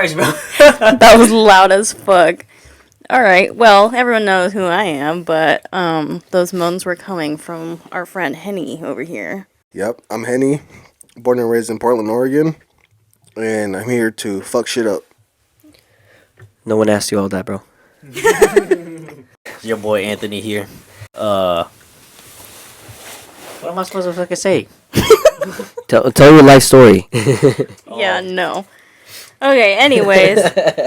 Christ, bro. That was loud as fuck. All right. Well, everyone knows who I am, but those moans were coming from our friend Henny over here. Yep, I'm Henny, born and raised in Portland, Oregon, and I'm here to fuck shit up. No one asked you all that, bro. Your boy Anthony here. What am I supposed to fucking say? Tell your life story. Yeah, no. Okay, anyways.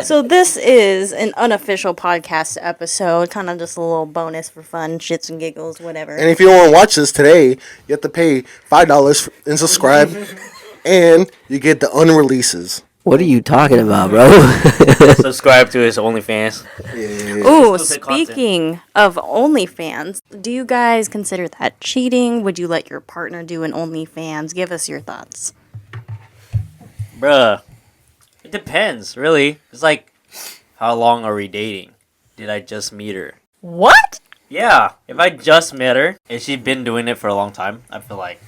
So this is an unofficial podcast episode, kind of just a little bonus for fun, shits and giggles, whatever. And if you don't want to watch this today, you have to pay $5 and subscribe, and you get the unreleases. What are you talking about, bro? Subscribe to his OnlyFans. Yeah. Ooh, Exclusive speaking of OnlyFans, do you guys consider that cheating? Would you let your partner do an OnlyFans? Give us your thoughts. Bruh. It depends, really. It's like, how long are we dating? Did I just meet her? What? Yeah, if I just met her and she's been doing it for a long time, I feel like,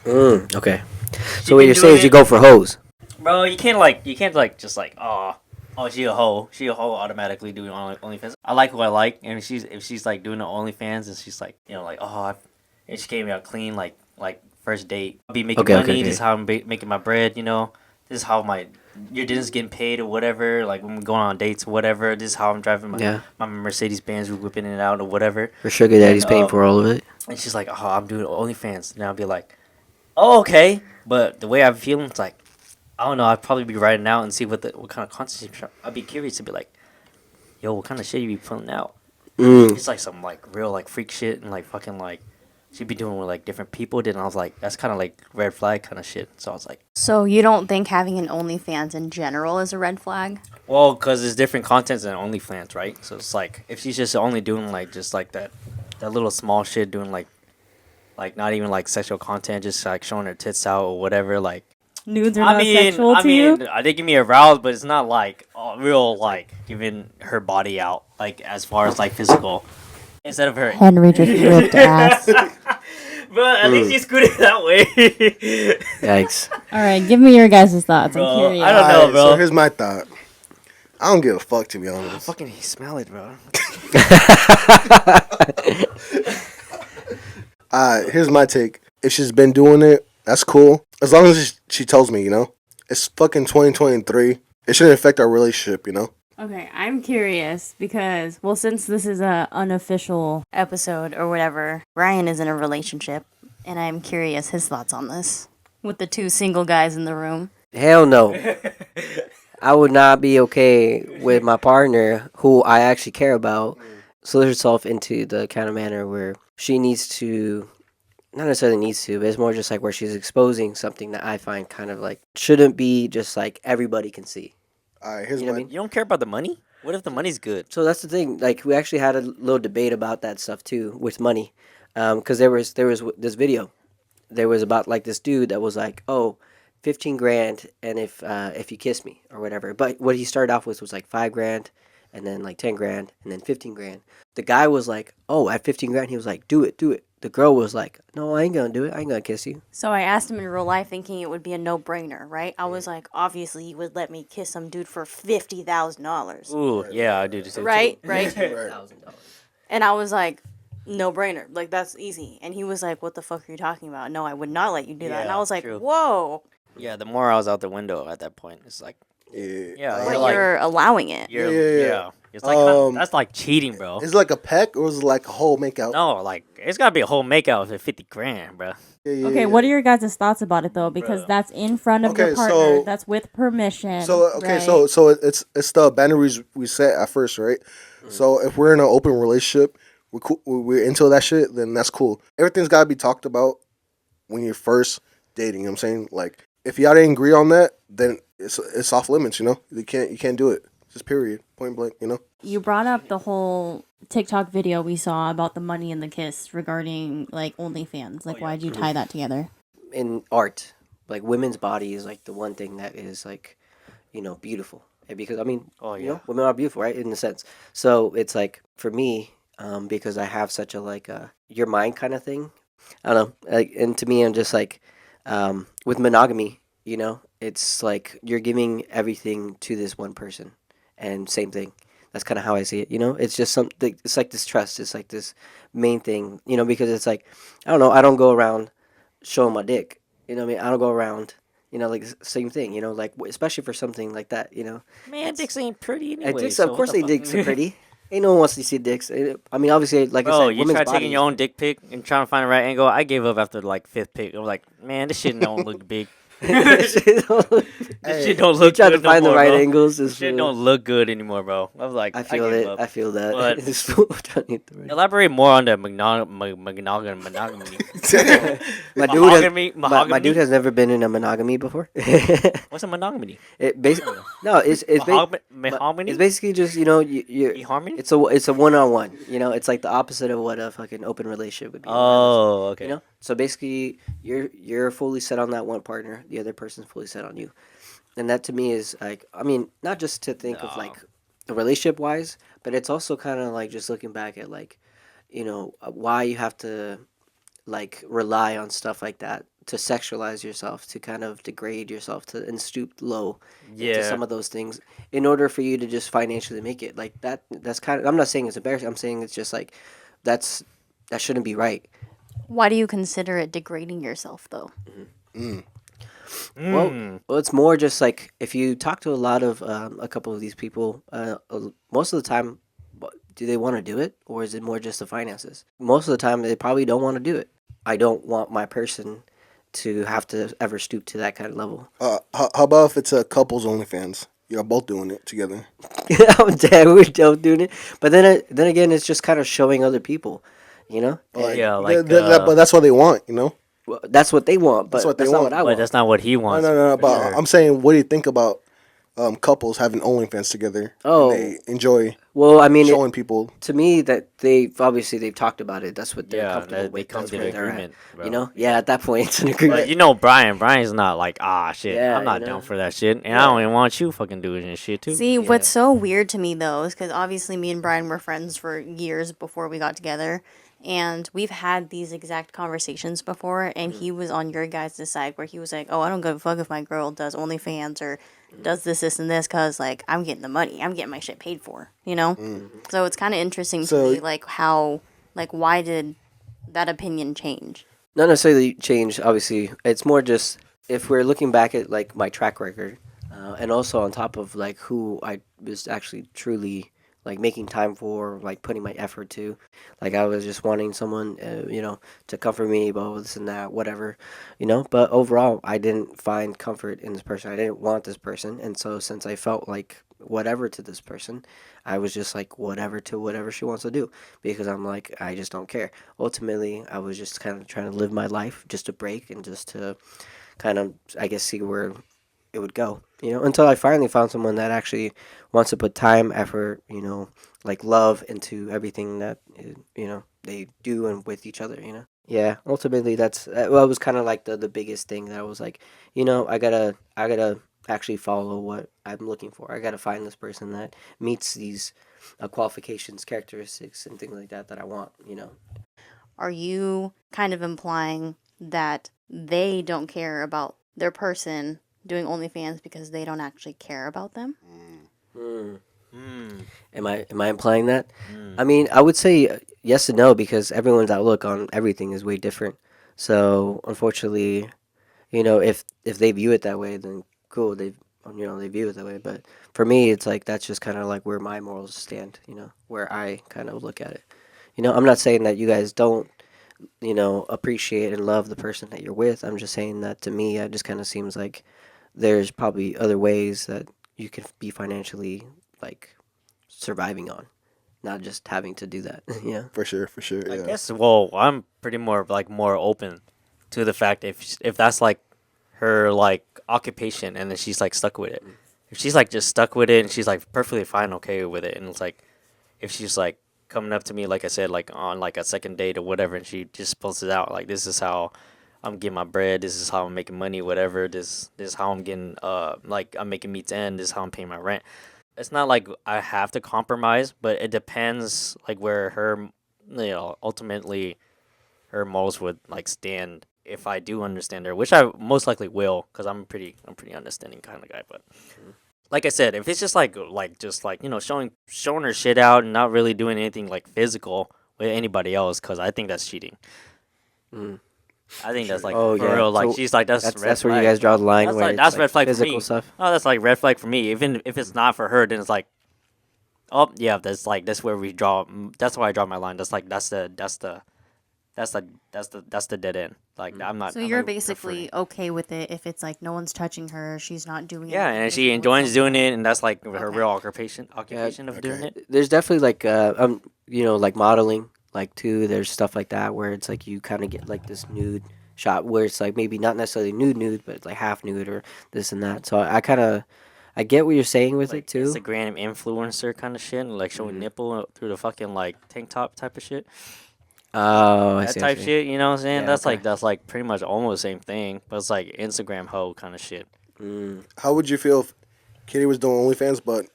Okay. She So what been you're saying doing is you it- go for hoes. bro, you can't just like, oh, she a hoe automatically doing OnlyFans. I like who I like, and if she's like doing the OnlyFans and she's like, like, and she came out clean, like first date, I'll be making money. Okay. This is how I'm making my bread, This is how your dinner's getting paid or whatever. Like when we're going on dates or whatever. This is how I'm driving my Mercedes Benz, we're whipping it out or whatever. For sugar daddy's And, paying for all of it. And she's like, oh, I'm doing OnlyFans. And I'll be like, oh, okay. But the way I'm feeling, it's like, I don't know. I'd probably be writing out and see what kind of content I'd be curious to be like, yo, what kind of shit you be putting out? It's like some like real like freak shit and like fucking like she'd be doing with like different people. Then I was like, that's kind of like red flag kind of shit. So I was like, So you don't think having an OnlyFans in general is a red flag? well, because there's different contents than OnlyFans, right? So it's like if she's just only doing like just like that little small shit, doing like not even like sexual content, just like showing her tits out or whatever, like. Nudes are not sexual I to mean, you? they give me aroused, but it's not like real, like giving her body out, like as far as like physical, instead of her. Henry just ripped ass. But at least you screwed it that way. Yikes. All right, give me your guys' thoughts. Bro, I'm curious. I don't know, Alright, bro. So here's my thought. I don't give a fuck, to be honest. Fucking smell it, bro. Here's my take. If she's been doing it, that's cool. As long as she tells me, It's fucking 2023. It shouldn't affect our relationship, Okay, I'm curious because, well, since this is a unofficial, Episode or whatever, Ryan is in a relationship, and I'm curious his thoughts on this. With the two single guys in the room. Hell no. I would not be okay with my partner, who I actually care about, slip herself into the kind of manner where she needs to, not necessarily needs to, but it's more just like where she's exposing something that I find kind of like shouldn't be just like everybody can see. Alright, here's You know what I my... mean? You don't care about the money? What if the money's good? So that's the thing. Like we actually had a little debate about that stuff too with money, because there was this video. There was about like this dude that was like, oh, 15 grand, and if you kiss me or whatever. But what he started off with was like 5 grand, and then like 10 grand, and then 15 grand. The guy was like, oh, at 15 grand, he was like, do it. The girl was like, no, I ain't gonna do it. I ain't gonna kiss you. So I asked him in real life thinking it would be a no-brainer, right? I was like, obviously you would let me kiss some dude for $50,000. Ooh, yeah, I do the same. Right? $1,000. And I was like, no-brainer. Like, that's easy. And he was like, what the fuck are you talking about? No, I would not let you do that. And I Yeah, was like, true. whoa. Yeah, the more I was out the window at that point, it's like, Yeah. But like- you're allowing it. Yeah. It's like that's like cheating, bro. Is it like a peck, or is it like a whole makeout? No, like it's gotta be a whole makeout for 50 grand, bro. Yeah, okay, what are your guys' thoughts about it though? Because Bro. that's in front of Okay, your partner. so- That's with permission. So okay, right? so it's the boundaries we set at first, right? So if we're in an open relationship, we're into that shit, then that's cool. Everything's gotta be talked about when you're first dating. You know what I'm saying? Like if y'all didn't agree on that, then it's off limits. You can't do it. Just period, point blank. You brought up the whole TikTok video we saw about the money and the kiss regarding like OnlyFans. Like, why'd you tie that together? In art, like women's body is like the one thing that is like, beautiful. And because I mean, women are beautiful, right? In a sense. So it's like for me, because I have such a like your mind kind of thing. I don't know. Like, and to me, I'm just like, with monogamy, You know, it's like you're giving everything to this one person, and same thing. That's kind of how I see it. You know, it's just something. It's like this trust. It's like this main thing. You know, because it's like I don't know. I don't go around showing my dick. You know what I mean? I don't go around. You know, like same thing. You know, like especially for something like that. You know, Man, dicks ain't pretty and anyway. dicks. Of So what course, the they fuck? dicks are pretty. Ain't no one wants to see dicks. I mean, obviously, like I Bro, said, you women's try taking bodies. your own dick pic and trying to find the right angle. I gave up after like fifth pic. I'm like, man, this shit don't look big. This shit don't You look try good to no find the more, right bro. angles. This Is shit don't look good anymore, bro. I was like, I I feel gave it. up. I feel that. But This fool trying to hit the right. elaborate more on the monogamy. My Mahogany. my dude has never been in a monogamy before. What's a monogamy? It basically no, Mahogany? it's basically just you know you Harmony? it's a one on one. You know, it's like the opposite of what a fucking open relationship would be. Oh, okay. You know, so basically you're fully set on that one partner, the other person's fully set on you, and that to me is like I mean not just to think of No. like the relationship wise, but it's also kind of like just looking back at like you know why you have to like rely on stuff like that to sexualize yourself to kind of degrade yourself to and stoop low into Yeah. some of those things in order for you to just financially make it like that's kind of I'm not saying it's embarrassing. I'm saying it's just like that's that shouldn't be right. Why do you consider it degrading yourself, though? Well, it's more just like if you talk to a lot of a couple of these people, most of the time, do they want to do it, or is it more just the finances? Most of the time, they probably don't want to do it. I don't want my person to have to ever stoop to that kind of level. How about if it's a couples OnlyFans? You're both doing it together. I'm dead. We're still doing it, but then again, it's just kind of showing other people, you know. Like, Yeah, like, but that's what they want, you know. Well, that's what they want, but That's what they that's not want. what I but want. that's not what he No, wants. no. for But sure. I'm saying, what do you think about couples having OnlyFans together? Oh. And they enjoy Well, I mean, showing people. to me that they've talked about it. That's what they're Yeah, comfortable they with. come That's to where an they're agreement, at. bro. You know, yeah. At that point, it's an agreement. But you know, Brian's not like, shit, Yeah, I'm not you know? down for that shit, and I don't even want you fucking doing this shit too. See, what's so weird to me, though, is because obviously me and Brian were friends for years before we got together. And we've had these exact conversations before, and he was on your guys' side where he was like, oh, I don't give a fuck if my girl does OnlyFans or does this, and this, because, like, I'm getting the money. I'm getting my shit paid for, you know? So it's kind of interesting So- to me, like, how, like, why did that opinion change? Not necessarily change. Obviously, it's more just if we're looking back at like my track record, and also on top of like who I was actually truly like making time for, like putting my effort to. Like I was just wanting someone, you know, to comfort me about this and that, whatever, you know. But overall, I didn't find comfort in this person. I didn't want this person, and so since I felt like whatever to this person, I was just like whatever to whatever she wants to do because I'm like I just don't care. Ultimately, I was just kind of trying to live my life, just to break and just to kind of I guess see where it would go, you know, until I finally found someone that actually wants to put time, effort, you know, like love into everything that you know they do and with each other, you know. Yeah, ultimately that's well, it was kind of like the biggest thing that I was like, you know, I gotta actually follow what I'm looking for. I gotta find this person that meets these qualifications, characteristics, and things like that I want, you know. Are you kind of implying that they don't care about their person doing OnlyFans because they don't actually care about them? Am I implying that? I mean, I would say yes and no because everyone's outlook on everything is way different. So unfortunately, you know, if they view it that way, then cool. They view it that way. But for me, it's like that's just kind of like where my morals stand. You know, where I kind of look at it. You know, I'm not saying that you guys don't, you know, appreciate and love the person that you're with. I'm just saying that to me, it just kind of seems like there's probably other ways that you can be financially like surviving on, not just having to do that. Yeah. For sure. I Yeah. guess. Well, I'm pretty more open to the fact if that's like her like occupation, and then she's like stuck with it. If she's like just stuck with it, and she's like perfectly fine, okay with it, and it's like if she's like coming up to me, like I said, like on like a second date or whatever, and she just posts it out like this is how I'm getting my bread, this is how I'm making money, whatever, this is how I'm getting like I'm making meets end, this is how I'm paying my rent. It's not like I have to compromise, but it depends like where her, you know, ultimately her morals would like stand if I do understand her, which I most likely will, because I'm pretty understanding kind of guy. But like I said, if it's just like showing her shit out and not really doing anything like physical with anybody else, because I think that's cheating. Mm. I think that's like Oh, for yeah. real. Like So she's like that's red that's where flag. you guys draw the line. That's where like it's that's like red flag for physical me. stuff. Oh, that's like red flag for me. Even if it's not for her, then it's like, oh yeah, that's where we draw. That's where I draw my line. That's the dead end. Like I'm not. So I'm you're not basically preferring. okay with it if it's like no one's touching her, she's not doing Yeah, anything and she physical enjoys with doing someone. it, and that's like her Okay. real occupation of doing it. There's definitely like like modeling like too. There's stuff like that where it's like you kind of get like this nude shot where it's like maybe not necessarily nude, but it's like half nude or this and that. So I get what you're saying with Like it too. Instagram influencer kind of shit, like showing nipple through the fucking like tank top type of shit. Oh, I That see. type shit, you know what I'm saying? Yeah, That's okay. like pretty much almost the same thing, but it's like Instagram hoe kind of shit. How would you feel if Kitty was doing OnlyFans, but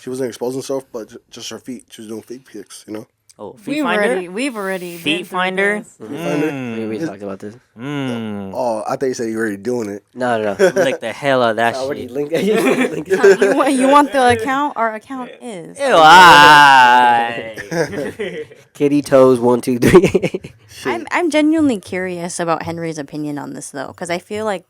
she wasn't exposing herself, but just her feet? She was doing feet pics, you know? Oh, feet finder, We've already feet been through finder. this. Feet finder? We Mm. talked about this. Mm. Oh, I thought you said you were already doing it. No. Lick the hell out of that Already shit. linked. You want the account? Our account is. Ew, aye. Kitty toes 1, 2, 3. I'm genuinely curious about Henry's opinion on this though, because I feel like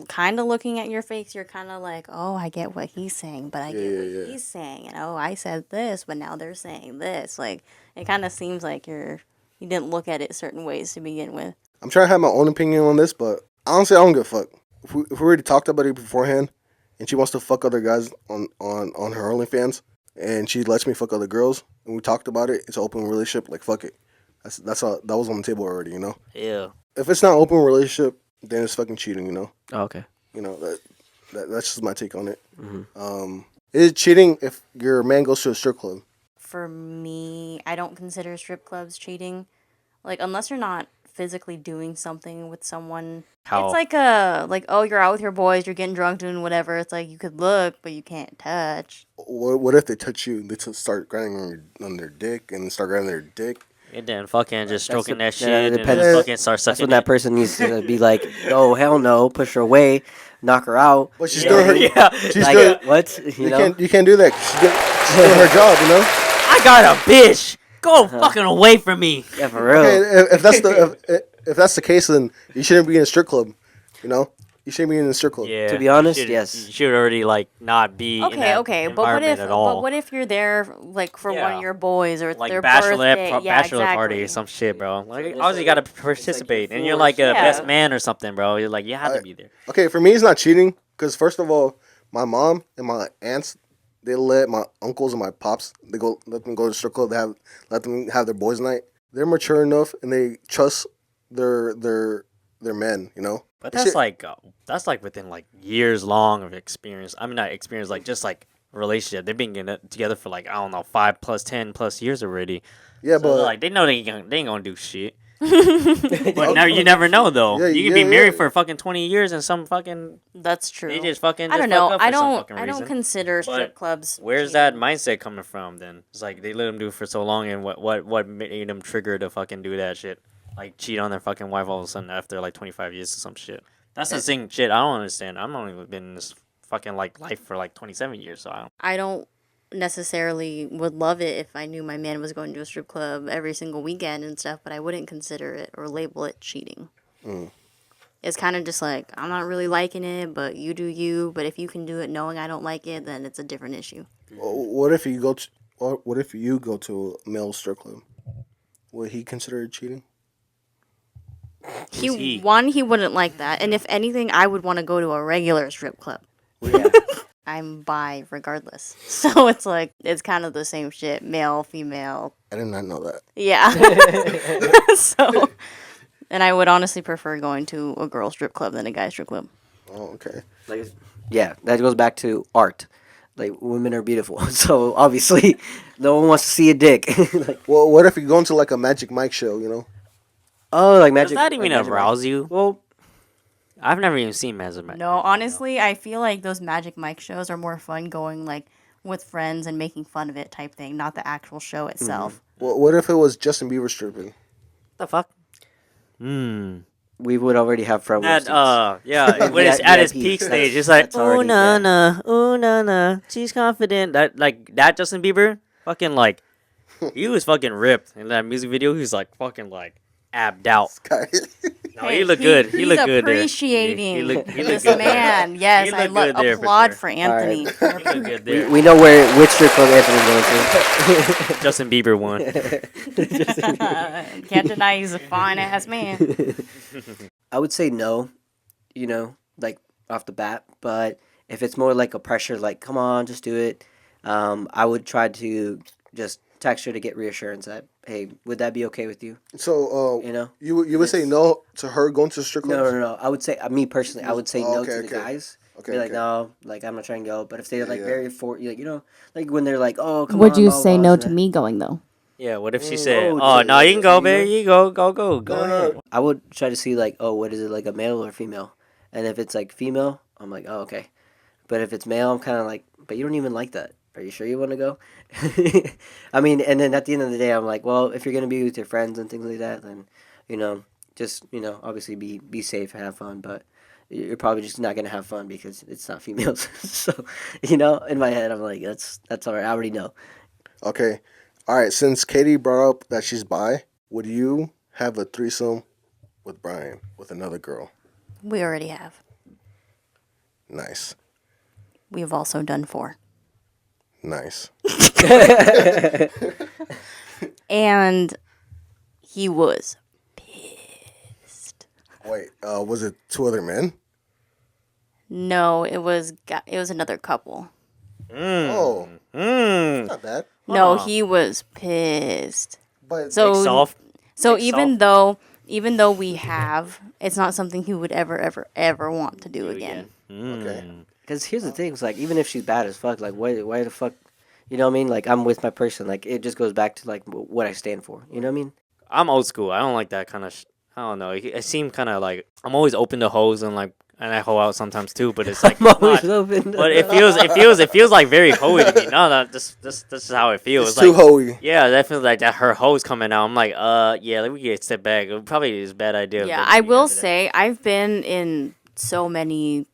kind of looking at your face, you're kind of like, oh, I get what he's saying, but I get what he's saying, and oh, I said this, but now they're saying this. Like it kind of seems like you didn't look at it certain ways to begin with. I'm trying to have my own opinion on this, but honestly, I don't give a fuck. If we already talked about it beforehand, and she wants to fuck other guys on her OnlyFans, and she lets me fuck other girls, and we talked about it, it's an open relationship. Like fuck it, that was on the table already, you know. Ew. If it's not an open relationship, then it's fucking cheating, you know. Oh, okay. You know that's just my take on it. Is it cheating if your man goes to a strip club? For me, I don't consider strip clubs cheating. Like unless you're not physically doing something with someone. How? It's like oh, you're out with your boys, you're getting drunk, doing whatever. It's like you could look, but you can't touch. What if they touch you? They start grinding on their dick and start grabbing their dick. And then fucking just stroking that yeah, shit it and depends. then fucking start That's sucking when that it. person needs to be like, oh hell no, push her away, knock her out. But she's doing her. Yeah. She's Like, doing. what? You can't do that. She's doing her job, you know. I got a bitch. Go fucking away from me. Yeah, for real. Okay, if that's the case, then you shouldn't be in a strip club. You know, you shouldn't be in a strip club. Yeah. To be honest, you should, yes. You should already like not be in Okay, that okay, environment at all. but what if you're there like for one Yeah. of your boys or it's Like their bachelor birthday? Yeah, bachelor party or exactly. some shit, bro. Like this obviously you gotta participate, and you're like a Yeah. best man or something, bro. You're like you have to be there. Okay, for me, it's not cheating because first of all, my mom and my aunts, they let my uncles and my pops let them go to the strip club. Let them have their boys' night. They're mature enough and they trust their men. You know. But Shit. that's like within like years long of experience. I mean not experience, like just like relationship. They've been getting together for like I don't know 5 plus 10 plus years already. Yeah, So but like they know they ain't gonna do shit. But now you never know though. Yeah, You could yeah, be married yeah. for fucking 20 years and some fucking That's true. they just fucking I don't just fuck know. up for I some don't. fucking I don't reason. consider strip But clubs. Where's cheating. that mindset coming from then? It's like they let them do it for so long, and what made them trigger to fucking do that shit? Like cheat on their fucking wife all of a sudden after like 25 years or some shit. That's the same shit I don't understand. I'm only been in this fucking like life for like 27 years, so I don't. I don't necessarily would love it if I knew my man was going to a strip club every single weekend and stuff, but I wouldn't consider it or label it cheating. It's kind of just like, I'm not really liking it, but you do you. But if you can do it knowing I don't like it, then it's a different issue. what if you go to a male strip club? Would he consider it cheating? Who's he? He wouldn't like that. And if anything, I would want to go to a regular strip club. Yeah. I'm bi regardless. So it's like, it's kind of the same shit. Male, female. I did not know that. Yeah. So, and I would honestly prefer going to a girl strip club than a guy strip club. Oh, okay. Like, yeah, that goes back to art. Like, women are beautiful, so obviously, no one wants to see a dick. Like, Well, what if you go into like a Magic Mike show? You know. oh, like magic. Does that even like Magic arouse you? Well, I've never even seen Magic Mike. No, honestly, I feel like those Magic Mike shows are more fun going like with friends and making fun of it type thing, not the actual show itself. What if it was Justin Bieber stripping? The fuck? we would already have front row seats. Yeah, when it's at its VIP, peak that's- stage, it's like that's already- ooh na na, she's confident. That Justin Bieber, fucking like, he was fucking ripped in that music video. He was like fucking like abbed out. No, he looked good. He looked good there. Appreciating He looked this good there. man. Yes, He I looked good there for applaud sure. for Anthony. He looked good there. We know which strip club Anthony's going to. Justin Bieber won. Can't deny he's a fine ass man. I would say no, like off the bat. But if it's more like a pressure, like come on, just do it. I would try to just text her to get reassurance that, hey, would that be okay with you? So, you would say no to her going to the strip clubs? No. I would say me personally, I would say no to the okay. guys. Okay, Be like, okay. no, like I'm not trying to go. But if they're like very like when they're like, oh, come on. Would you blah, blah, say blah, no and to that- me going though? Yeah, what if she said, oh, "Oh, to- no, you can go, to babe. you? You go ahead." I would try to see like, oh, what is it, like a male or female? And if it's like female, I'm like, oh, okay. But if it's male, I'm kind of like, but you don't even like that. Are you sure you want to go? I mean, and then at the end of the day, I'm like, well, if you're gonna be with your friends and things like that, then just obviously be safe and have fun. But you're probably just not gonna have fun because it's not females. So in my head, I'm like, that's all right. I already know. Okay. All right. Since Katie brought up that she's bi, would you have a threesome with Brian, with another girl? We already have. Nice. We've also done 4. Nice. And he was pissed. Wait, was it 2 other men? No, it was another couple. Oh, Mm. not bad. No, he was pissed. But So Soft. So Like even though we have, it's not something he would ever want to do again. okay. Because here's the thing, it's like, even if she's bad as fuck, like, why the fuck, you know what I mean? Like, I'm with my person. Like, it just goes back to, like, what I stand for. You know what I mean? I'm old school. I don't like that kind of. I don't know. It seemed kind of like I'm always open to hoes and I hoe out sometimes too. But it's like I'm always not- open. But it feels like very hoey to me. No, this is how it feels. It's too hoey. Yeah, that feels like that. Her hoes coming out. I'm like, yeah, let me get a step back. It probably is a bad idea. Yeah, but I you will guys did that. say I've been in so many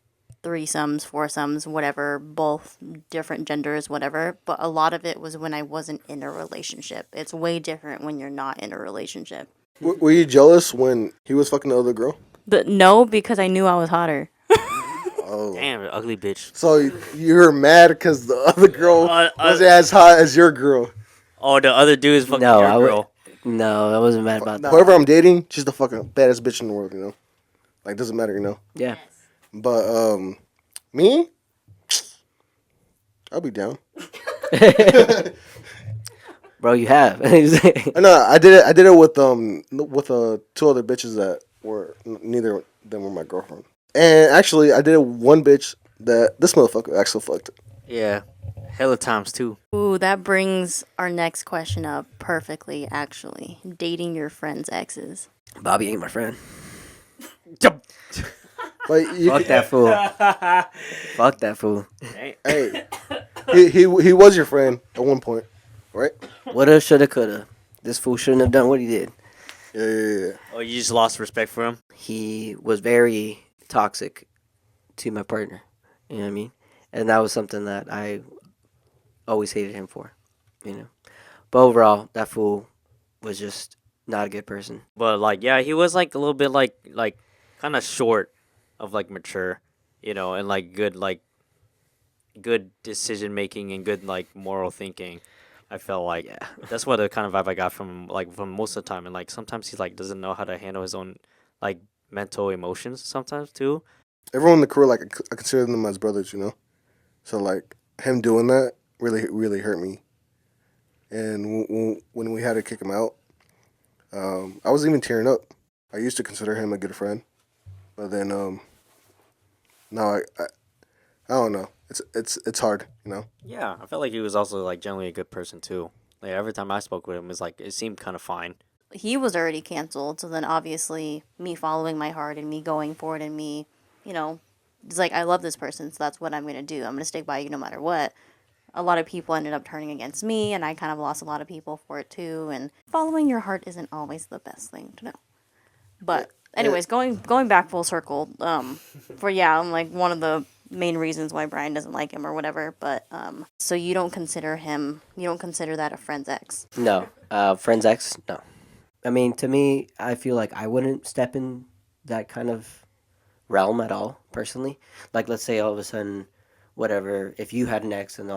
threesomes, foursomes, whatever, both different genders, whatever. But a lot of it was when I wasn't in a relationship. It's way different when you're not in a relationship. Were you jealous when he was fucking the other girl? But no, because I knew I was hotter. Oh. Damn, ugly bitch. So you're mad because the other girl wasn't as hot as your girl. Oh, the other dude is fucking No, your I would- girl. No, I wasn't mad about that. Whoever I'm dating, she's the fucking baddest bitch in the world, Like, doesn't matter, Yeah. But, me? I'll be down. Bro, you have. No, I did it with 2 other bitches that were, neither of them were my girlfriend. And actually, I did it with one bitch that this motherfucker actually fucked. Yeah, hella times too. Ooh, that brings our next question up perfectly, actually. Dating your friend's exes. Bobby ain't my friend. But you Fuck that fool. Fuck that fool. Hey, he was your friend at one point, right? Woulda, shoulda, coulda. This fool shouldn't have done what he did. Yeah. Oh, you just lost respect for him. He was very toxic to my partner. You know what I mean? And that was something that I always hated him for. But overall, that fool was just not a good person. But yeah, he was like a little bit like kind of short of mature, and good decision making and good moral thinking. I felt like that's what the kind of vibe I got from most of the time, and sometimes he doesn't know how to handle his own mental emotions sometimes too. Everyone in the crew, I consider them as brothers, So him doing that really hurt me. And when we had to kick him out, I was even tearing up. I used to consider him a good friend, but then now I don't know. It's hard, Yeah, I felt like he was also generally a good person too. Every time I spoke with him, it seemed kind of fine. He was already canceled, so then obviously me following my heart and me going forward and me, it's I love this person, so that's what I'm going to do. I'm going to stick by you no matter what. A lot of people ended up turning against me, and I kind of lost a lot of people for it too, and following your heart isn't always the best thing to know. But anyways, going back full circle. I'm like one of the main reasons why Brian doesn't like him or whatever. But so you don't consider that a friend's ex? No, friend's ex. No, I mean to me, I feel like I wouldn't step in that kind of realm at all personally. Like let's say all of a sudden, whatever, if you had an ex and then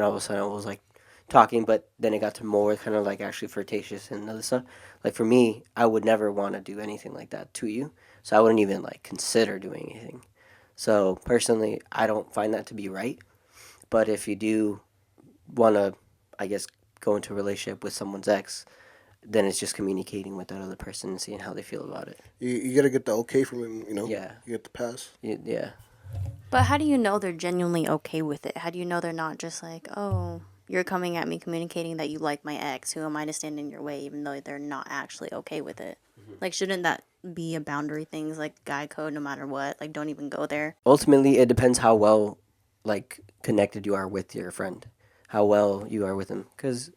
all of a sudden I was like talking, but then it got to more kind of like actually flirtatious and other stuff. Like for me, I would never want to do anything like that to you, so I wouldn't even like consider doing anything. So personally, I don't find that to be right. But if you do want to, I guess, go into a relationship with someone's ex, then it's just communicating with that other person and seeing how they feel about it. You gotta get the okay from him, you know? Yeah. You get the pass. Yeah. But how do you know they're genuinely okay with it? How do you know they're not just like, oh, you're coming at me communicating that you like my ex. Who am I to stand in your way, even though they're not actually okay with it? Like, shouldn't that be a boundary things like guy code no matter what? Like, don't even go there. Ultimately, it depends how well, like, connected you are with your friend, how well you are with him. Because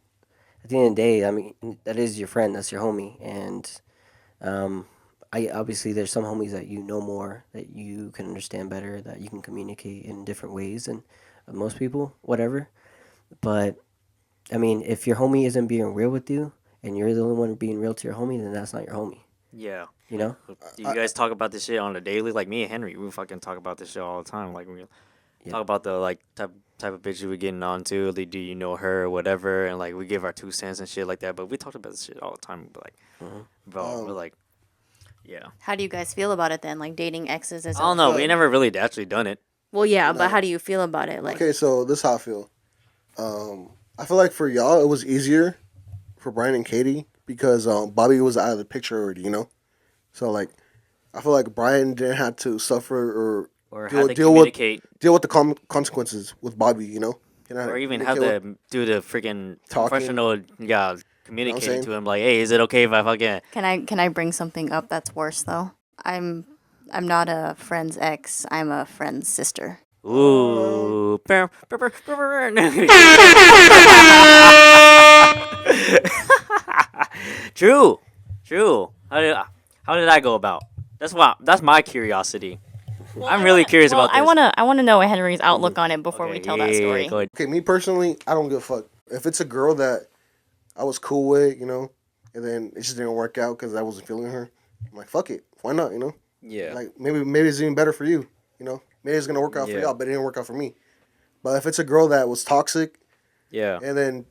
at the end of the day, I mean, that is your friend, that's your homie, and I obviously there's some homies that you know more, that you can understand better, that you can communicate in different ways than most people, whatever. But I mean, if your homie isn't being real with you, and you're the only one being real to your homie, then that's not your homie. Yeah. You know? Do you guys talk about this shit on a daily? Like me and Henry, we fucking talk about this shit all the time. Like we talk about the like type of bitches we're getting onto. Like, do you know her or whatever? And like we give our 2 cents and shit like that. But we talked about this shit all the time. But like, bro, we're like, yeah. How do you guys feel about it then? Like dating exes as I don't know. We never really actually done it. Well, yeah, but how do you feel about it? Like, Okay, so this is how I feel. I feel like for y'all, it was easier for Brian and Katie because Bobby was out of the picture already, you know? So, like, I feel like Brian didn't have to suffer Or deal, how to deal with communicate. deal with the consequences with Bobby, you know? Or even how to do the freaking Talking. professional, communicating saying? to him. Like, hey, is it okay if I fucking... can I bring something up that's worse though? I'm not a friend's ex. I'm a friend's sister. Ooh. True. How did I go about? That's my curiosity. I'm really curious about this. I wanna know Henry's outlook on it before we tell that story. Go ahead. Okay, me personally, I don't give a fuck. If it's a girl that I was cool with, you know, and then it just didn't work out because I wasn't feeling her, I'm like, fuck it. Why not, you know? Yeah. Like, maybe it's even better for you, you know? Maybe it's going to work out for y'all, but it didn't work out for me. But if it's a girl that was toxic, Yeah. and then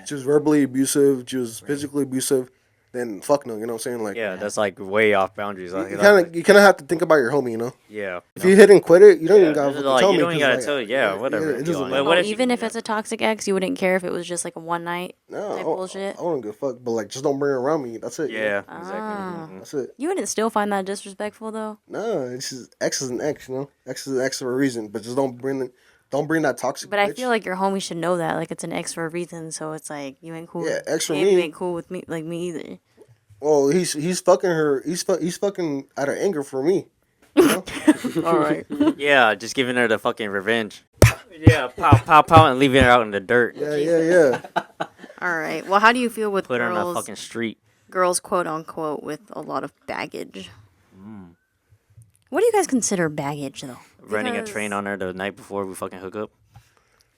she was verbally abusive, she was physically abusive, then fuck no, you know what I'm saying? Like, Yeah, that's like way off boundaries. you kind of have to think about your homie, you know? Yeah. If you hit and quit it, you don't even Yeah, gotta this is fucking like, tell you me. don't even 'cause, gotta tell yeah, whatever. it doesn't But matter. what if Even if it's a toxic ex, you wouldn't care if it was just like a one night No, type bullshit. I wouldn't give a fuck, but like, just don't bring her around me. That's it. you know? Yeah, Ah. exactly. That's it. You wouldn't still find that disrespectful though. No, it's just X is an X, you know. X is an X for a reason, but just don't bring that toxic. But I bitch. feel like your homie should know that. Like it's an ex for a reason, so it's like you ain't cool. Yeah, ex for You me. ain't cool with me, like me either. Well, he's fucking her. He's fucking out of anger for me. You know? All right. Yeah, just giving her the fucking revenge. Yeah, pow, and leaving her out in the dirt. Yeah. All right. Well, how do you feel with Put her on a girls? fucking street. Girls, quote unquote, with a lot of baggage. What do you guys consider baggage, though? Running a Because- train on her the night before we fucking hook up.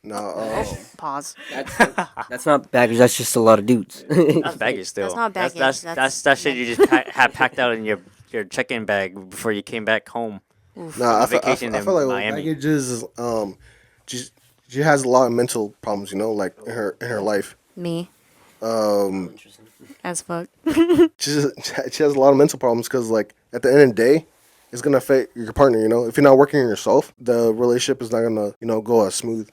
No. Pause. That's not baggage. That's just a lot of dudes. That's baggage still. That's not baggage, That's that shit you just had packed out in your check-in bag before you came back home. No, I feel vacation in like with Miami. baggages is she has a lot of mental problems. You know, like in her life. Me, Um, as fuck. she has a lot of mental problems because like at the end of the day, it's gonna affect your partner. You know, if you're not working on yourself, the relationship is not gonna go as smooth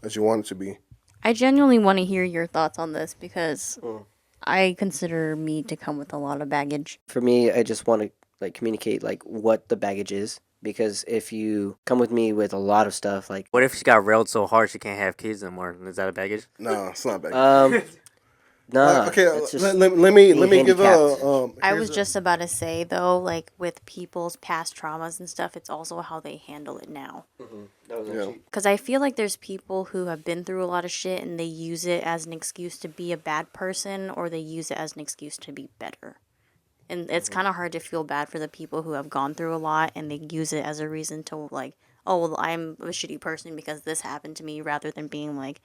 as you want it to be. I genuinely want to hear your thoughts on this because I consider me to come with a lot of baggage. For me, I just want to like communicate like what the baggage is, because if you come with me with a lot of stuff like What if she got railed so hard she can't have kids anymore? Is that a baggage? No, it's not baggage. nah, okay, it's just let me being give a. handicapped. I here's was a- just about to say though, like with people's past traumas and stuff, it's also how they handle it now. Yeah. Because I feel like there's people who have been through a lot of shit and they use it as an excuse to be a bad person or they use it as an excuse to be better. And it's kind of hard to feel bad for the people who have gone through a lot and they use it as a reason to like, oh, well, I'm a shitty person because this happened to me, rather than being like,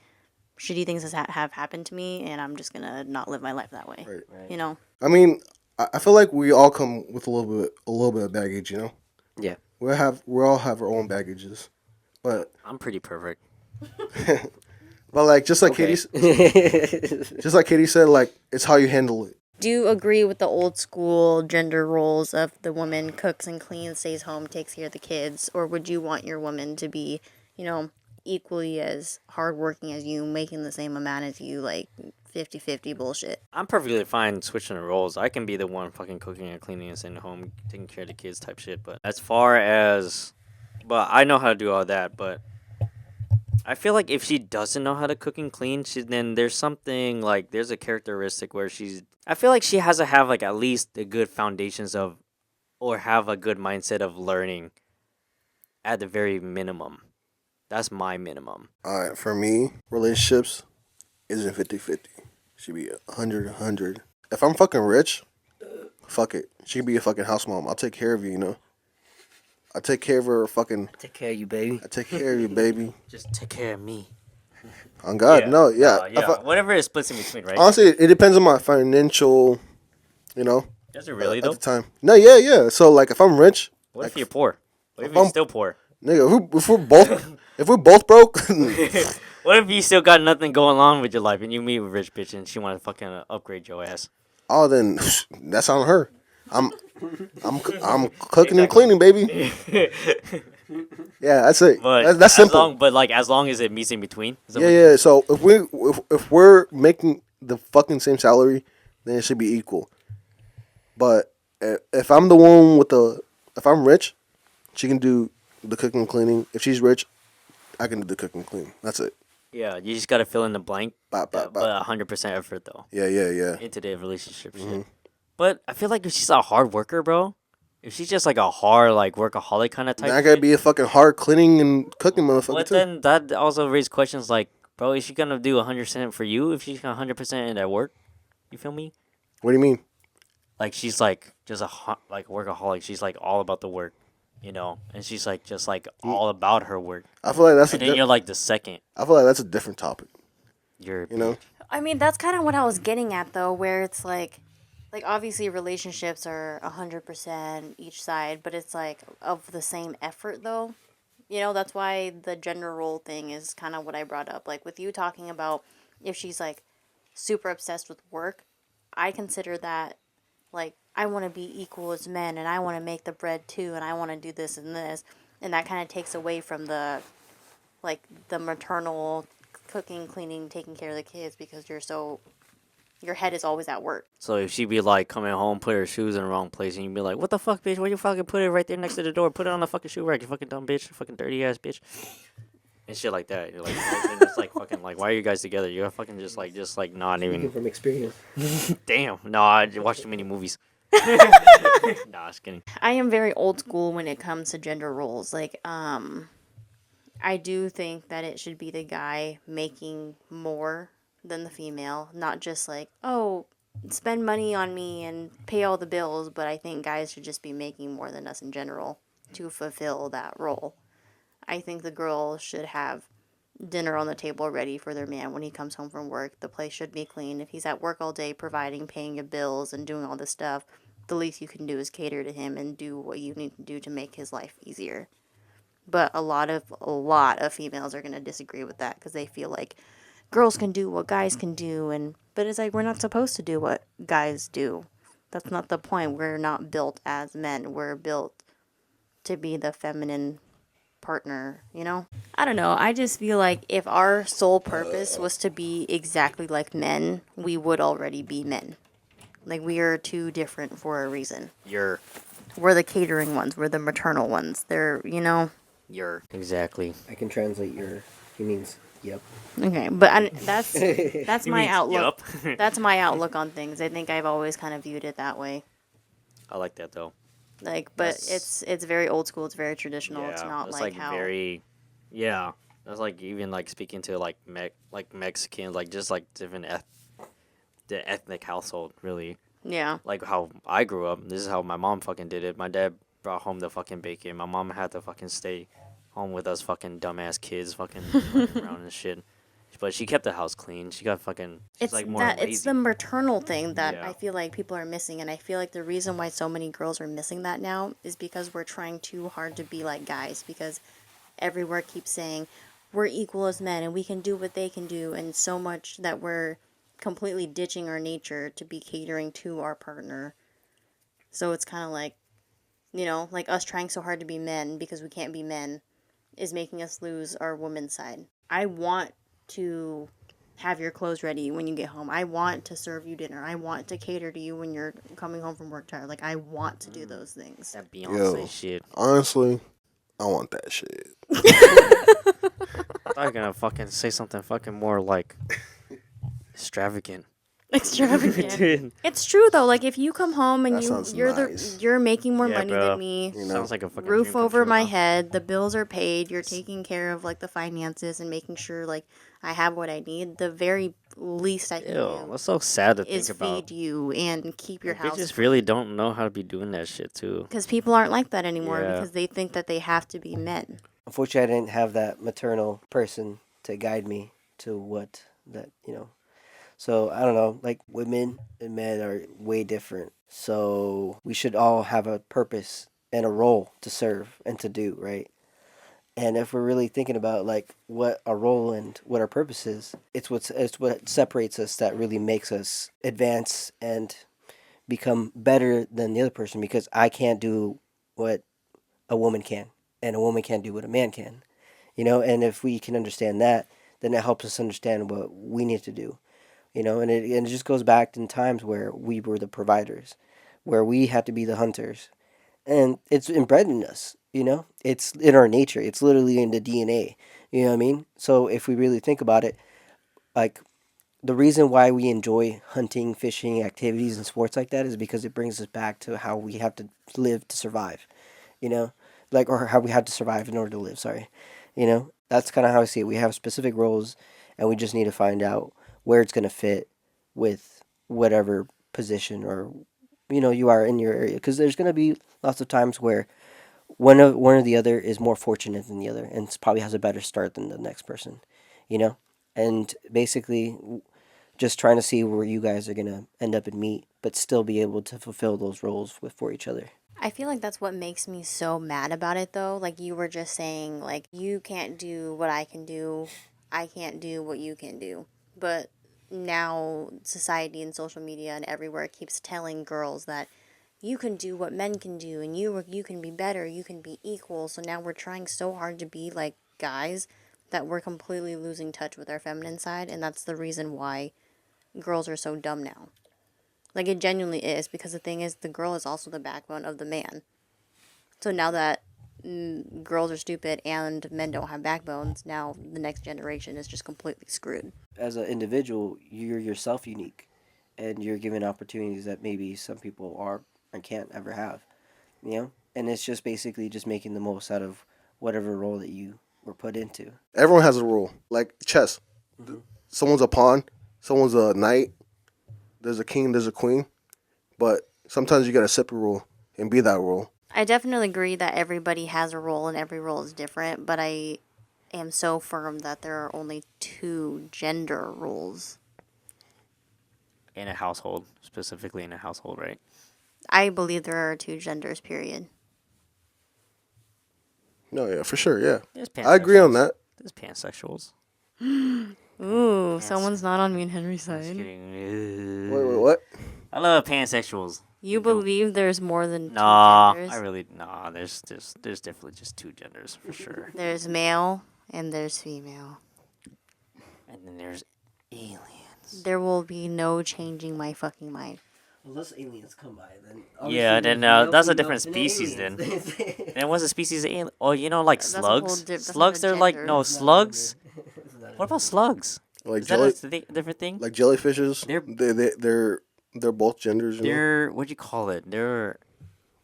shitty things have happened to me and I'm just gonna not live my life that way. Right. You know? I mean, I feel like we all come with a little bit of baggage, you know. Yeah. We all have our own baggages, but I'm pretty perfect. like just like Okay. Katie said, like it's how you handle it. Do you agree with the old school gender roles of the woman cooks and cleans, stays home, takes care of the kids? Or would you want your woman to be, you know, equally as hardworking as you, making the same amount as you, like 50-50 bullshit? I'm perfectly fine switching the roles. I can be the one fucking cooking and cleaning and sitting home, taking care of the kids type shit. But as far as, but I know how to do all that. But I feel like if she doesn't know how to cook and clean, then there's something like there's a characteristic where I feel like she has to have like at least the good foundations of, or have a good mindset of learning, at the very minimum. That's my minimum. All right, for me, relationships isn't 50-50. Should be 100-100. If I'm fucking rich, fuck it. She can be a fucking house mom. I'll take care of you, you know. I take care of her fucking. Take care of you, baby. I take care of you, baby. Just take care of me. On God, no, yeah. Whatever it splits in between, right? Honestly, it depends on my financial, you know. Does it really at though? the time. No, yeah. So like, if I'm rich, What like, if you're poor? What if if you're I'm- still poor? nigga, if we're both broke, What if you still got nothing going on with your life and you meet a rich bitch and she want to fucking upgrade your ass? oh, then that's on her. I'm cooking and cleaning, baby. Yeah, that's it. But That's simple. As long as it meets in between. Is that Yeah, what- yeah. So if we're making the fucking same salary, then it should be equal. But if I'm the one if I'm rich, she can do the cooking and cleaning. If she's rich, I can do the cooking and cleaning. That's it. Yeah, you just gotta fill in the blank. Bop, bop, bop. But 100% effort though Yeah. into the relationship Mm-hmm. shit. But I feel like if she's a hard worker, bro. If she's just like a hard like workaholic kind of type. Now I gotta be a fucking hard cleaning and cooking motherfucker But too. then that also raises questions like, bro, is she gonna do 100% for you if she's 100% in at work? You feel me? What do you mean? Like she's like just like workaholic. She's like all about the work, you know, and she's like just like all about her work. I feel like that's And then you're like the second. I feel like that's a different topic. You're You know. I mean, that's kind of what I was getting at, though, where it's like obviously relationships are 100% each side, but it's like of the same effort, though. You know, that's why the gender role thing is kind of what I brought up. Like with you talking about if she's like super obsessed with work, I consider that like I want to be equal as men and I want to make the bread too and I want to do this and this, and that kind of takes away from the maternal cooking, cleaning, taking care of the kids because your head is always at work. So if she be like coming home, put her shoes in the wrong place, and you be like, "What the fuck, bitch? Why you fucking put it right there next to the door? Put it on the fucking shoe rack, you fucking dumb bitch, you fucking dirty ass bitch," and shit like that. You're like, it's like fucking like, why are you guys together? You're fucking just like not Speaking even. from experience. Damn, no, I watched too many movies. Nah, just kidding. I am very old school when it comes to gender roles. Like, I do think that it should be the guy making more than the female, not just like, oh, spend money on me and pay all the bills, but I think guys should just be making more than us in general to fulfill that role. I think the girl should have dinner on the table ready for their man when he comes home from work. The place should be clean. If he's at work all day providing, paying your bills and doing all this stuff, the least you can do is cater to him and do what you need to do to make his life easier. But a lot of females are going to disagree with that because they feel like girls can do what guys can do, but it's like we're not supposed to do what guys do. That's not the point. We're not built as men. We're built to be the feminine partner, you know? I don't know. I just feel like if our sole purpose was to be exactly like men, we would already be men. Like we are too different for a reason. You're We're the catering ones. We're the maternal ones. They're, you know. exactly. I can translate he means yep. Okay, but that's my outlook. Yup. That's my outlook on things. I think I've always kind of viewed it that way. I like that though. Like, but That's- it's very old school. It's very traditional. It's not that's like how. very. Yeah, that's like even like speaking to like Mexican, like just like different the ethnic household really. Yeah. Like how I grew up. This is how my mom fucking did it. My dad brought home the fucking bacon. My mom had to fucking stay home with us fucking dumbass kids fucking running around and shit. But she kept the house clean. She got fucking. She's It's like more that lazy. it's the maternal thing that Yeah. I feel like people are missing, and I feel like the reason why so many girls are missing that now is because we're trying too hard to be like guys, because everywhere keeps saying we're equal as men and we can do what they can do, and so much that we're completely ditching our nature to be catering to our partner. So it's kind of like, like us trying so hard to be men because we can't be men is making us lose our woman's side. I want to have your clothes ready when you get home. I want to serve you dinner. I want to cater to you when you're coming home from work tired. Like, I want to do those things. That Beyonce Yo. shit. Honestly, I want that shit. I thought you were gonna fucking say something fucking more like extravagant. Extravagant. Dude. It's true though. Like, if you come home and That sounds you're nice. you're making more Yeah, money bro. than me, You know? Sounds like a fucking roof dream come over true, my huh? head, the bills are paid, you're taking care of like the finances and making sure like I have what I need. The very least I can Ew, do that's so sad to is think about. feed you and keep your house. Bitches really don't know how to be doing that shit too. Because people aren't like that anymore Yeah. because they think that they have to be men. Unfortunately, I didn't have that maternal person to guide me to what that, So I don't know, like women and men are way different. So we should all have a purpose and a role to serve and to do, right? And if we're really thinking about like what our role and what our purpose is, it's what separates us that really makes us advance and become better than the other person, because I can't do what a woman can and a woman can't do what a man can. And if we can understand that, then it helps us understand what we need to do. And it just goes back in times where we were the providers, where we had to be the hunters, and it's inbred in us. It's in our nature. It's literally in the DNA. You know what I mean? So if we really think about it, like the reason why we enjoy hunting, fishing, activities, and sports like that is because it brings us back to how we have to live to survive. You know, or how we have to survive in order to live. Sorry. That's kind of how I see it. We have specific roles, and we just need to find out where it's going to fit with whatever position or you are in your area, because there's going to be lots of times where one or the other is more fortunate than the other and probably has a better start than the next person, and basically just trying to see where you guys are going to end up and meet, but still be able to fulfill those roles for each other. I feel like that's what makes me so mad about it though. Like you were just saying, like, you can't do what I can do, I can't do what you can do. But now society and social media and everywhere keeps telling girls that you can do what men can do and you can be better, you can be equal. So now we're trying so hard to be like guys that we're completely losing touch with our feminine side, and that's the reason why girls are so dumb now. Like, it genuinely is, because the thing is, the girl is also the backbone of the man. So now that girls are stupid and men don't have backbones, now the next generation is just completely screwed. As an individual, you're yourself unique, and you're given opportunities that maybe some people are and can't ever have. And it's just basically just making the most out of whatever role that you were put into. Everyone has a role. Like chess. Someone's a pawn, someone's a knight, there's a king, there's a queen. But sometimes you gotta accept a role and be that role. I definitely agree that everybody has a role and every role is different, but I am so firm that there are only two gender roles. In a household, specifically in a household, right? I believe there are two genders, period. No, yeah, for sure, yeah. There's I agree on pansexuals. that. There's pansexuals. Ooh, someone's not on me and Henry's Just side. kidding. Wait, what? I love pansexuals. You believe there's more than two Nah, genders? There's definitely just two genders for sure. There's male and there's female. And then there's aliens. There will be no changing my fucking mind. Unless aliens come by, then Yeah, then that's a different species then. Then what's the species of alien? Oh, like That's a whole slugs? that's not Slugs, a they're like, gender. no, slugs? What about slugs? Like Is that a different thing? like jellyfishes. They're- They're both genders. They're, what do you call it? They're,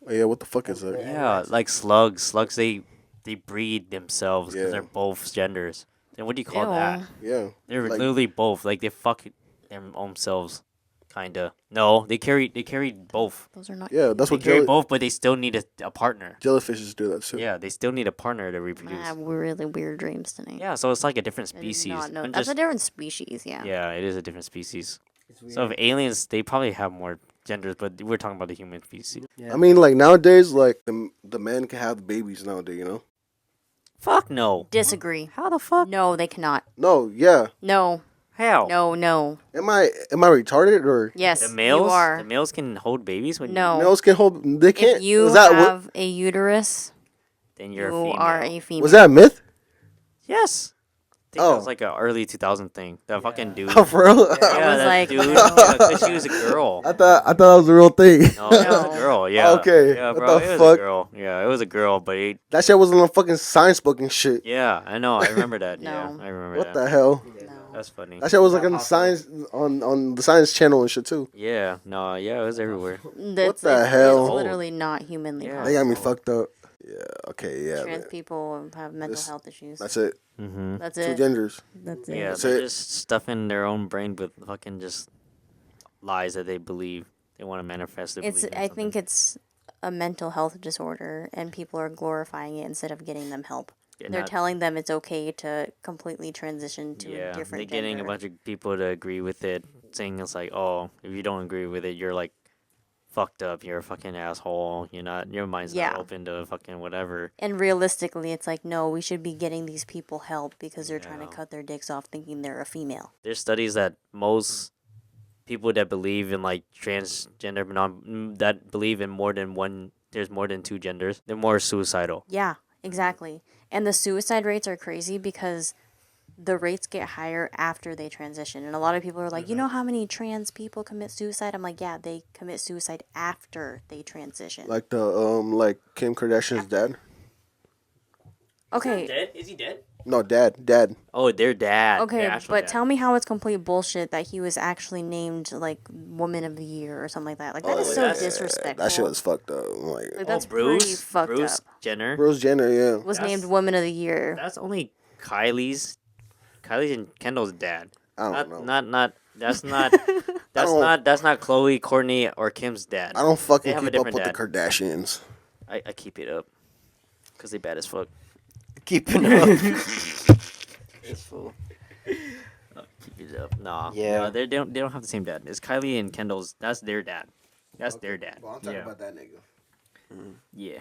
Yeah, what the fuck is that? yeah, like slugs. Slugs, they breed themselves because Yeah. they're both genders. Then what do you call Ew. that? Yeah. They're Like- literally both. Like, they fuck their own selves. Kinda. No, they carry both. Those are not. Yeah, that's They what carry both, but they still need a partner. jellyfishes do that too. Yeah, they still need a partner to I reproduce. have really weird dreams tonight. Yeah, so it's like a different I did species. not know. I'm That's a just- different species. Yeah. yeah, it is a different species. It's weird. So if aliens, they probably have more genders, but we're talking about the human species. Yeah. I mean, like nowadays, like the men can have babies nowadays. You know? Fuck no. Disagree. How the fuck? No, they cannot. No, yeah. No. How? No. No. Am I retarded or Yes. The males, You are. the males can hold babies when No. males can hold? They can't. If you was that what, have a uterus, then you you're a female. are a female. was that a myth? Yes. I think Oh. that was like an early 2000 thing. That fucking dude. Oh, for real? I was that like, dude. no. Yeah, 'cause she was a girl. I thought that was a real thing. No, it was a No. girl. Yeah. Okay, Yeah, what bro. the It was fuck? a girl. Yeah, it was a girl. But That shit was on a fucking science book and shit. yeah, I know. I remember that. Yeah, No. I remember What that. the hell? No. That's funny. That shit was like on science on the science channel and shit too. Yeah. No. Yeah, it was everywhere. That's, the it's hell? literally not humanly Yeah. They got me possible. fucked up. Yeah. Okay. Yeah. Trans Man. people have mental This- health issues. That's it. Mm-hmm. That's Two it. genders. That's it. Yeah, That's they're it. just stuffing their own brain with fucking just lies that they believe. They want to manifest their It's. belief in I think something. it's a mental health disorder, and people are glorifying it instead of getting them help. Yeah, They're not- telling them it's okay to completely transition to yeah, a different they're getting gender. a bunch of people to agree with it, saying it's like, oh, if you don't agree with it, you're like fucked up. You're a fucking asshole. You're not. Your mind's Yeah. not open to fucking whatever. And realistically, it's like, no, we should be getting these people help because they're trying to Yeah. cut their dicks off thinking they're a female. There's studies that most people that believe in like transgender that believe in more than one. There's more than two genders. They're more suicidal. Yeah, exactly. And the suicide rates are crazy because the rates get higher after they transition. And a lot of people are like, you know how many trans people commit suicide? I'm like, yeah, they commit suicide after they transition. Like the like Kim Kardashian's dad. Okay, Dead? Is he dead? No, dad. Oh, their dad. okay, their actual but dad. tell me how it's complete bullshit that he was actually named like Woman of the Year or something like that. Like that is so that's- disrespectful. That shit was fucked up. Like Like, that's Bruce, pretty fucked Bruce up. Jenner. Bruce Jenner, yeah. Was That's- named Woman of the Year. That's only Kylie's and Kendall's dad. I Not, don't know. not. That's not. That's don't- not. That's not Chloe, Courtney, or Kim's dad. I don't fucking They have a keep up different with the dad. Kardashians. I keep it up, cause they bad as fuck. Keeping up. This fool. Keep it up. Nah. Yeah. No, they don't. They don't have the same dad. It's Kylie and Kendall's. That's their dad. That's their dad. Well, I'm talking yeah. about that nigga. Yeah.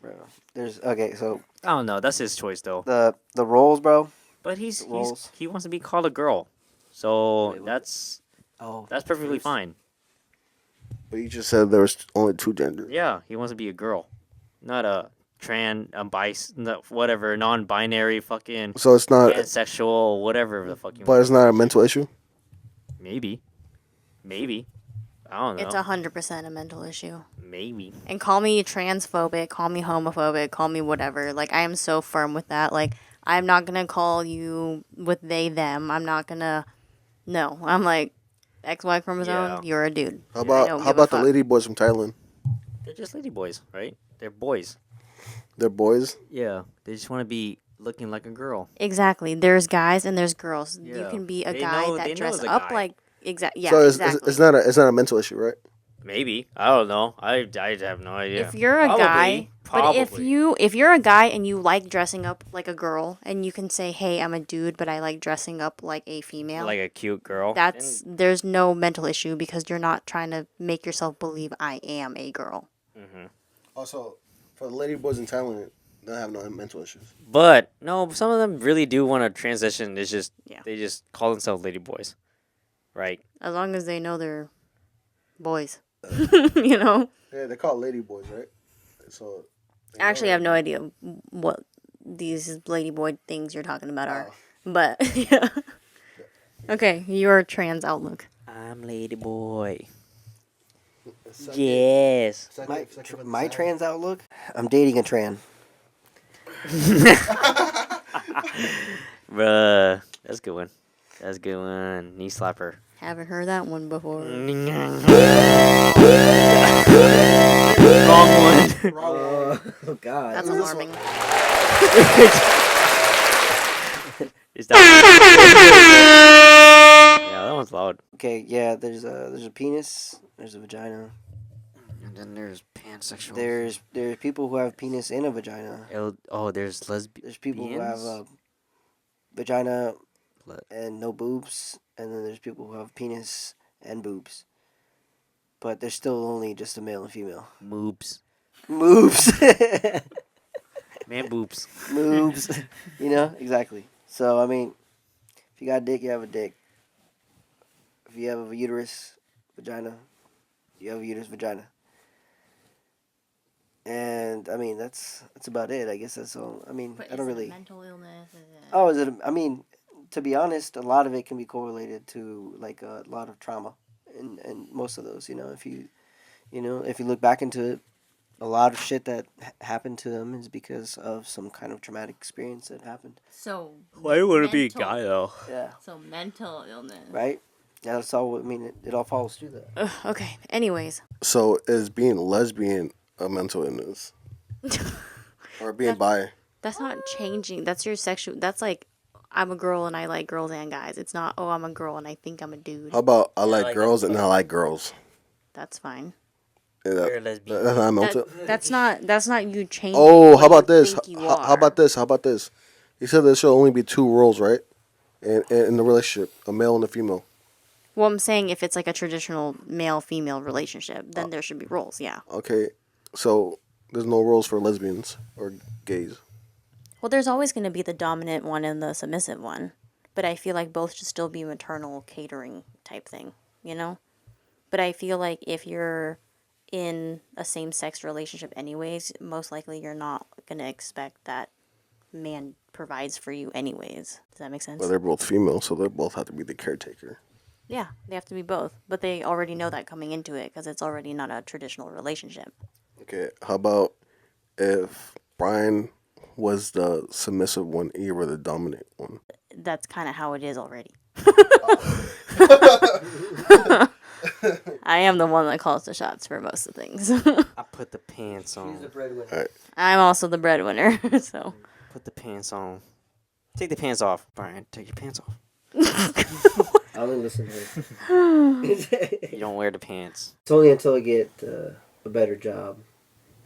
Bro. There's okay, so I don't know. That's his choice though. the roles, bro. But roles. he wants to be called a girl, so Wait, what? that's Oh, perfectly Bruce. fine. But you just said there was only two genders. Yeah, he wants to be a girl, not a whatever, non-binary, fucking So it's not, pansexual, whatever the fuck you but want. it's not a mental issue. Maybe. I don't know. It's 100% a mental issue. Maybe. And call me transphobic, call me homophobic, call me whatever. Like, I am so firm with that. Like, I'm not going to call you with they, them. I'm not going to. No. I'm like, XY chromosome, Yeah. you're a dude. How I about don't how give a about the fuck. lady boys from Thailand? They're just lady boys, right? They're boys. They're boys. Yeah. They just want to be looking like a girl. Exactly. There's guys and there's girls. You Yeah. can be a They guy know- they that know dress it's a up guy. like. Yeah, so exactly. it's not a mental issue, right? Maybe. I don't know. I have no idea. If you're a guy, but if you're a guy and you like dressing up like a girl, and you can say, "Hey, I'm a dude, but I like dressing up like a female," like a cute girl. there's no mental issue because you're not trying to make yourself believe I am a girl. Also, for the lady boys in Thailand, they have no mental issues. But no, some of them really do want to transition. It's just Yeah. they just call themselves lady boys, right? As long as they know they're boys, you know. Yeah, they call it lady boys, right? So Actually, I have no idea what these ladyboy things you're talking about are, Oh. but yeah. Okay, your trans outlook. I'm lady boy. Yes. my trans outlook. I'm dating a tran. Bruh, that's a good one. That's a good one. Knee slapper. Haven't heard that one before. Wrong one. Oh God. That's alarming. Is that? Yeah, that one's loud. Okay, yeah. There's a penis. There's a vagina. And then there's pansexual. There's people who have penis in a vagina. There's lesbian. There's people who have a vagina and no boobs, and then there's people who have penis and boobs. But there's still only just a male and female. Moobs. Moobs. Man boobs. Moobs. You know, exactly. So, I mean, if you got a dick, you have a dick. If you have a uterus, vagina, you have a uterus, vagina. And, I mean, that's about it. I guess that's all. I mean, But I don't is it really... mental illness? Is it... Oh, is it? I mean, to be honest, a lot of it can be correlated to like a lot of trauma, and most of those, if you look back into it, a lot of shit that happened to them is because of some kind of traumatic experience that happened. So Why would it be a mental- guy though? Yeah. So mental illness. Right. Yeah, that's all. I mean, it all follows through that. Okay. Anyways, So is being lesbian a mental illness? Or being bi? that's not changing. That's your sexual. That's like, I'm a girl and I like girls and guys. It's not, oh, I'm a girl and I think I'm a dude. How about I like like girls that. and I like girls? That's fine. Yeah, You're a lesbian. that's not mental. That's not you changing. Oh, what how about you this? think you How are. about this? How about this? He said there should only be two roles, right? In the relationship, a male and a female. Well, I'm saying if it's like a traditional male-female relationship, then there should be roles. Yeah. Okay, so there's no roles for lesbians or gays. Well, there's always going to be the dominant one and the submissive one, but I feel like both should still be maternal catering type thing, But I feel like if you're in a same-sex relationship anyways, most likely you're not going to expect that man provides for you anyways. Does that make sense? Well, they're both female, so they both have to be the caretaker. Yeah, they have to be both, but they already know that coming into it because it's already not a traditional relationship. Okay, how about if Brian was the submissive one and you were the dominant one? That's kind of how it is already. I am the one that calls the shots for most of things. I put the pants on. She's the breadwinner. All right. I'm also the breadwinner, so. Put the pants on. Take the pants off, Brian. Take your pants off. I only listen to her. You don't wear the pants. It's only until I get a better job,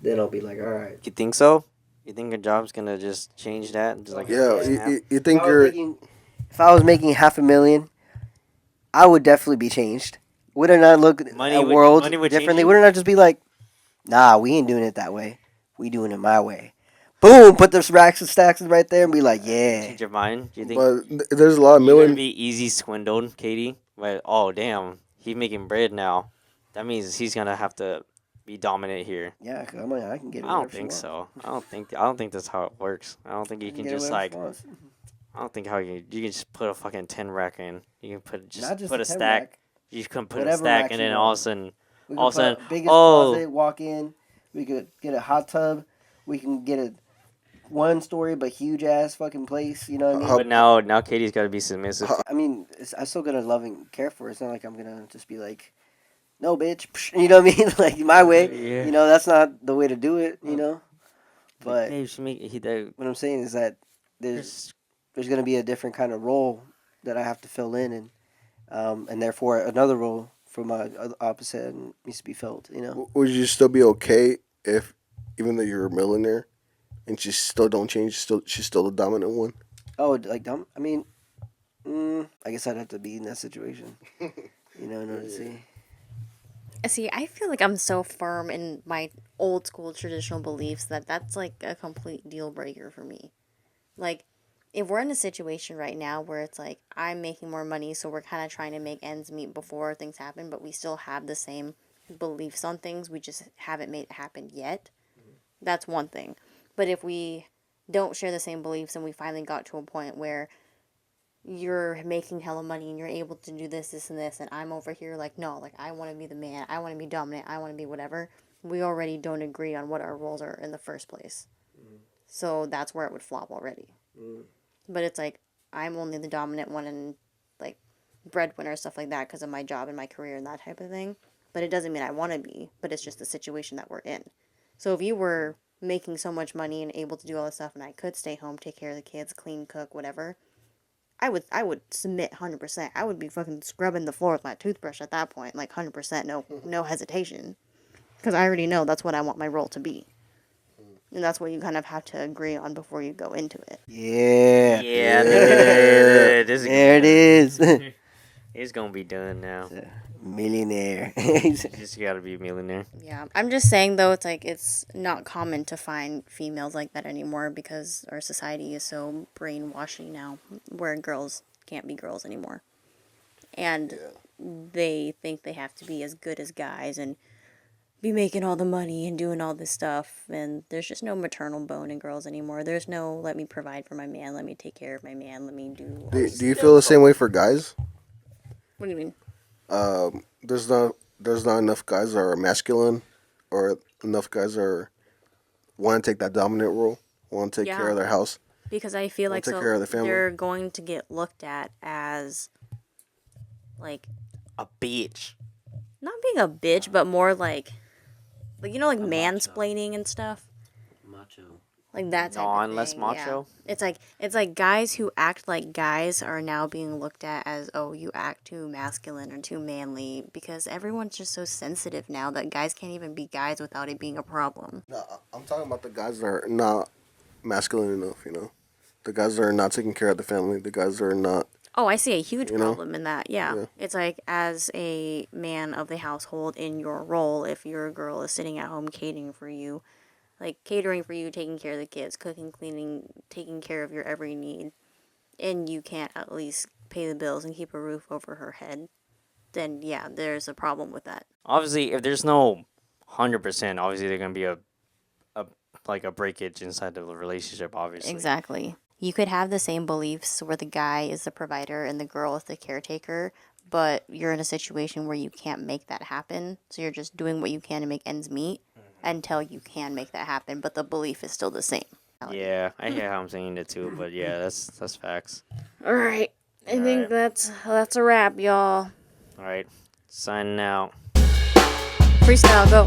then I'll be like, all right. You think so? You think your job's gonna just change that? Just like Yeah, snap? you think you're... If I was making $500,000, I would definitely be changed. Would I not look at Money the would- world money would change differently? you? Would I not just be like, nah, we ain't doing it that way. We doing it my way. Boom, put those racks and stacks right there and be like, yeah. Change your mind? Do you think But there's a lot of you're gonna million... be easy swindled, Katie? But oh damn, he's making bread now. That means he's gonna have to be dominant here. Yeah, cause I can get it. I don't whatever she think wants. so. I don't think that's how it works. I don't think you I can get it just whatever like. she wants. I don't think how you can just put a fucking 10 rack in. You can put Not just put a a 10 stack. rack. You can put Whatever a stack rack and you then want. all of a sudden, We all of a can sudden, put biggest oh, closet, walk in. We could get a hot tub. We can get a 1-story but huge ass fucking place. You know what I mean? but now Katie's got to be submissive. I mean, I'm still gonna love and care for her. It's not like I'm gonna just be like, no, bitch. You know what I mean? Like my way. Yeah. You know, that's not the way to do it. You know. But Babe, she make he what I'm saying is that there's gonna be a different kind of role that I have to fill in, and therefore another role for my opposite needs to be filled. You know. Would you still be okay if, even though you're a millionaire, and she still don't change, she's still the dominant one? Oh, like dumb. I mean, I guess I'd have to be in that situation. You know, in order to see. See, I feel like I'm so firm in my old school traditional beliefs that that's like a complete deal breaker for me. Like, if we're in a situation right now where it's like I'm making more money, so we're kind of trying to make ends meet before things happen, but we still have the same beliefs on things, we just haven't made it happen yet. That's one thing. But if we don't share the same beliefs and we finally got to a point where you're making hella money and you're able to do this, and this, and I'm over here like, no, like, I want to be the man, I want to be dominant, I want to be whatever, we already don't agree on what our roles are in the first place. So that's where it would flop already. But it's like, I'm only the dominant one and, like, breadwinner, stuff like that, because of my job and my career and that type of thing. But it doesn't mean I want to be, but it's just the situation that we're in. So if you were making so much money and able to do all this stuff and I could stay home, take care of the kids, clean, cook, whatever, I would submit 100%. I would be fucking scrubbing the floor with my toothbrush at that point, like 100%, no hesitation, because I already know that's what I want my role to be, and that's what you kind of have to agree on before you go into it. Yeah. Yeah, this is There it is. It's gonna be done now. Millionaire. You just gotta be a millionaire. Yeah, I'm just saying though, it's like it's not common to find females like that anymore because our society is so brainwashy now, where girls can't be girls anymore, and they think they have to be as good as guys and be making all the money and doing all this stuff, and there's just no maternal bone in girls anymore. There's no let me provide for my man, let me take care of my man, let me do. All this Do you feel the same way for guys? What do you mean? There's not enough guys that are masculine, or enough guys that are want to take that dominant role, want to take care of their house. Because I feel like take care of the family. they're going to get looked at as like A bitch. not being a bitch, but more like you know, like A mansplaining and stuff. Macho. Like that type of Non-less thing, macho? yeah. It's like guys who act like guys are now being looked at as, oh, you act too masculine or too manly, because everyone's just so sensitive now that guys can't even be guys without it being a problem. No, I'm talking about the guys that are not masculine enough. You know, the guys that are not taking care of the family. The guys that are not. Oh, I see a huge You know? problem in that. Yeah. It's like, as a man of the household in your role, if your girl is sitting at home catering for you, taking care of the kids, cooking, cleaning, taking care of your every need, and you can't at least pay the bills and keep a roof over her head, then yeah, there's a problem with that. Obviously, if there's no 100%, obviously there's gonna be a breakage inside the relationship. Obviously. Exactly. You could have the same beliefs where the guy is the provider and the girl is the caretaker, but you're in a situation where you can't make that happen. So you're just doing what you can to make ends meet until you can make that happen, but the belief is still the same. Yeah, I hear how I'm saying it too, but yeah, that's facts. All right. I think Alright. that's a wrap, y'all. All right, signing out. Freestyle, go.